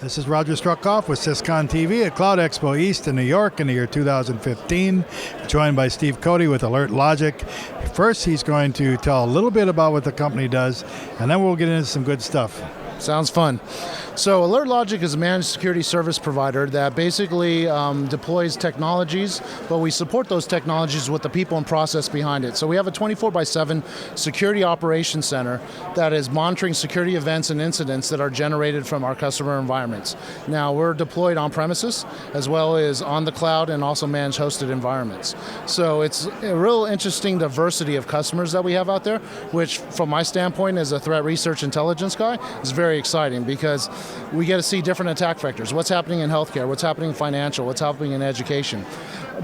This is Roger Struckoff with Syscon TV at Cloud Expo East in New York in the year 2015, joined by Steve Coty with Alert Logic. First, he's going to tell a little bit about what the company does, and then we'll get into some good stuff. Sounds fun. So Alert Logic is a managed security service provider that basically deploys technologies, but we support those technologies with the people and process behind it. So we have a 24/7 security operations center that is monitoring security events and incidents that are generated from our customer environments. Now we're deployed on premises as well as on the cloud and also managed hosted environments. So it's a real interesting diversity of customers that we have out there, which from my standpoint as a threat research intelligence guy is very exciting because we get to see different attack vectors. What's happening in healthcare, what's happening in financial, what's happening in education.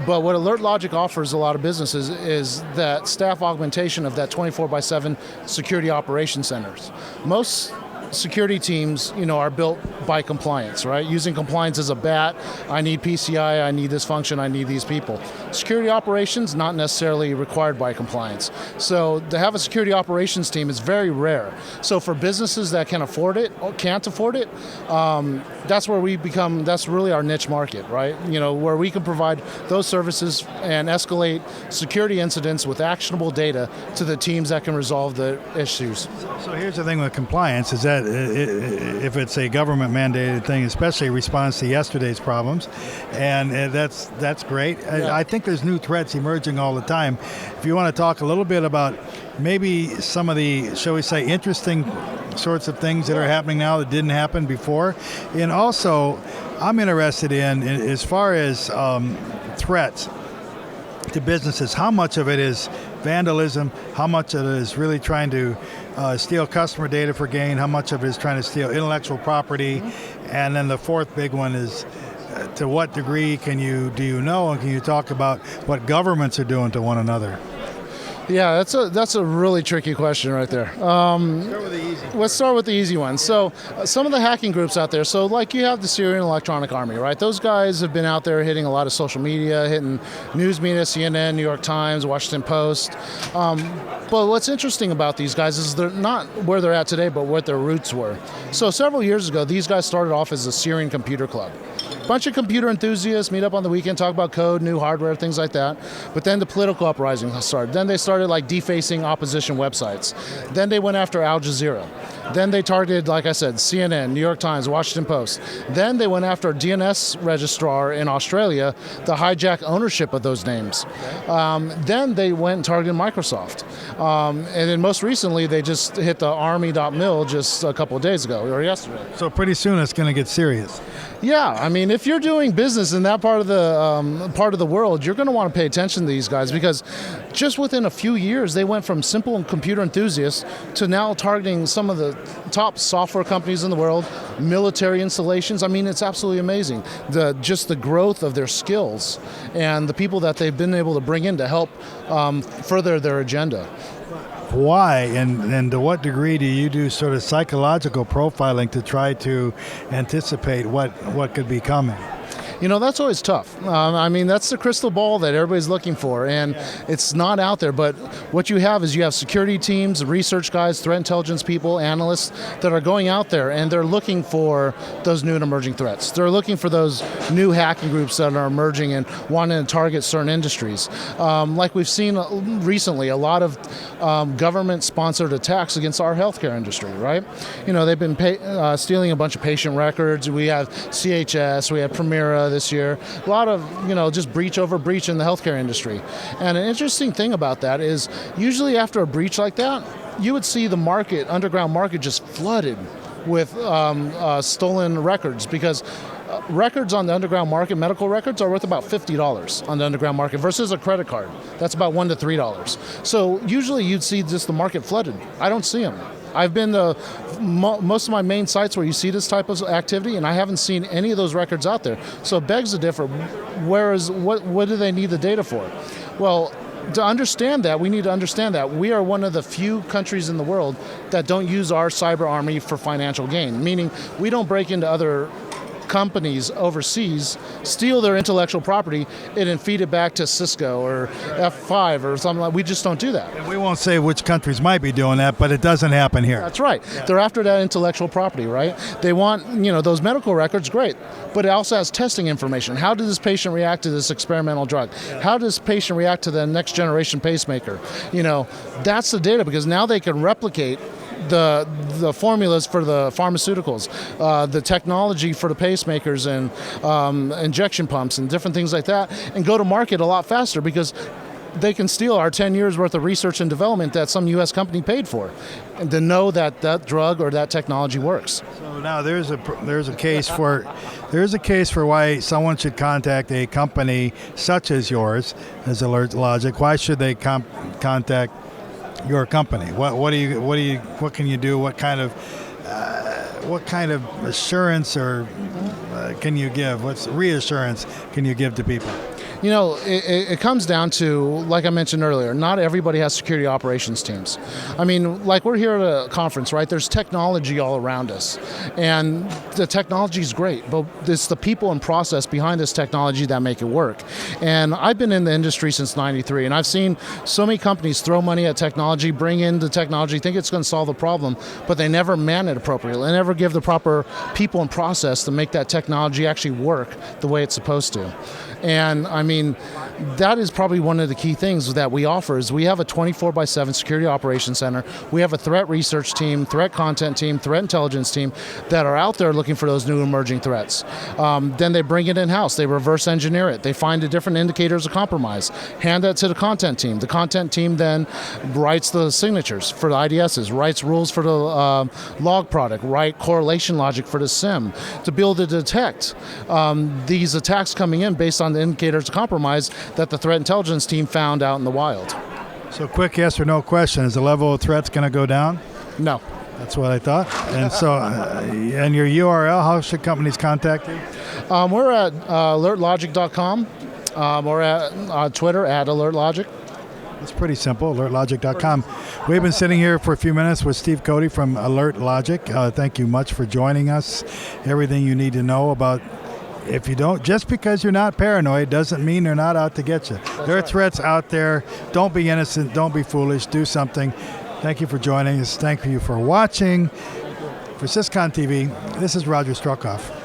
But what Alert Logic offers a lot of businesses is that staff augmentation of that 24/7 security operations centers. Most security teams, are built by compliance, right? Using compliance as a bat, I need PCI, I need this function, I need these people. Security operations, not necessarily required by compliance. So to have a security operations team is very rare. So for businesses that can afford it, or can't afford it, that's where that's really our niche market, right? Where we can provide those services and escalate security incidents with actionable data to the teams that can resolve the issues. So here's the thing with compliance is that if it's a government mandated thing, especially in response to yesterday's problems, and that's great. Yeah. I think there's new threats emerging all the time. If you want to talk a little bit about maybe some of the, shall we say, interesting sorts of things that are happening now that didn't happen before. And also, I'm interested in as far as threats to businesses, how much of it is vandalism, how much of it is really trying to steal customer data for gain, how much of it is trying to steal intellectual property, and then the fourth big one is to what degree do you know, and can you talk about what governments are doing to one another? Yeah, that's a really tricky question right there. Let's start with the easy one. So some of the hacking groups out there, so like you have the Syrian Electronic Army, right? Those guys have been out there hitting a lot of social media, hitting news media, CNN, New York Times, Washington Post. But what's interesting about these guys is they're not where they're at today, but what their roots were. So several years ago, these guys started off as a Syrian computer club. Bunch of computer enthusiasts meet up on the weekend, talk about code, new hardware, things like that. But then the political uprising started. Then they started like defacing opposition websites. Then they went after Al Jazeera. Then they targeted, like I said, CNN, New York Times, Washington Post. Then they went after a DNS registrar in Australia to hijack ownership of those names. Then they went and targeted Microsoft. And then most recently, they just hit the army.mil just a couple of days ago, or yesterday. So pretty soon it's going to get serious. Yeah, I mean, if you're doing business in that part of the world, you're going to want to pay attention to these guys because just within a few years, they went from simple computer enthusiasts to now targeting some of the top software companies in the world, military installations. I mean, it's absolutely amazing. Just the growth of their skills and the people that they've been able to bring in to help further their agenda. Why and to what degree do you do sort of psychological profiling to try to anticipate what could be coming? That's always tough. I mean, that's the crystal ball that everybody's looking for, and it's not out there. But what you have is you have security teams, research guys, threat intelligence people, analysts that are going out there, and they're looking for those new and emerging threats. They're looking for those new hacking groups that are emerging and wanting to target certain industries. Like we've seen recently, a lot of government-sponsored attacks against our healthcare industry, right? They've been stealing a bunch of patient records. We have CHS, we have Primera this year. A lot of, just breach over breach in the healthcare industry. And an interesting thing about that is usually after a breach like that, you would see the underground market just flooded with stolen records because records on the underground market, medical records, are worth about $50 on the underground market versus a credit card. That's about $1 to $3. So usually you'd see just the market flooded. I don't see them. I've been to most of my main sites where you see this type of activity, and I haven't seen any of those records out there. So it begs the difference. What do they need the data for? Well, to understand that, we need to understand that we are one of the few countries in the world that don't use our cyber army for financial gain, meaning we don't break into other companies overseas steal their intellectual property and then feed it back to Cisco or F5 or something like. We just don't do that. And we won't say which countries might be doing that, but it doesn't happen here. That's right. Yeah. They're after that intellectual property, right? They want, those medical records, great, but it also has testing information. How did this patient react to this experimental drug? How does this patient react to the next generation pacemaker? That's the data, because now they can replicate the formulas for the pharmaceuticals, the technology for the pacemakers and injection pumps and different things like that, and go to market a lot faster, because they can steal our 10 years worth of research and development that some U.S. company paid for, and to know that that drug or that technology works. So now there's a case for why someone should contact a company such as yours, as Alert Logic. Why should they contact your company? What can you do? What kind of assurance or can you give? What's reassurance can you give to people? It comes down to, like I mentioned earlier, not everybody has security operations teams. I mean, like we're here at a conference, right? There's technology all around us, and the technology is great, but it's the people and process behind this technology that make it work. And I've been in the industry since '93, and I've seen so many companies throw money at technology, bring in the technology, think it's going to solve the problem, but they never man it appropriately. They never give the proper people and process to make that technology actually work the way it's supposed to. And I mean, that is probably one of the key things that we offer. Is we have a 24/7 security operations center. We have a threat research team, threat content team, threat intelligence team that are out there looking for those new emerging threats. Then they bring it in-house. They reverse engineer it. They find the different indicators of compromise, hand that to the content team. The content team then writes the signatures for the IDSs, writes rules for the log product, write correlation logic for the SIM to be able to detect these attacks coming in based on the indicators of compromise that the threat intelligence team found out in the wild. So quick yes or no question, is the level of threats going to go down? No. That's what I thought. And so, and your URL, how should companies contact you? We're at alertlogic.com. We're at Twitter at alertlogic. It's pretty simple, alertlogic.com. We've been sitting here for a few minutes with Steve Coty from Alert Logic. Thank you much for joining us. Everything you need to know about. If you don't, just because you're not paranoid doesn't mean they're not out to get you. There are threats out there. Don't be innocent. Don't be foolish. Do something. Thank you for joining us. Thank you for watching. For Syscon TV, this is Roger Struckoff.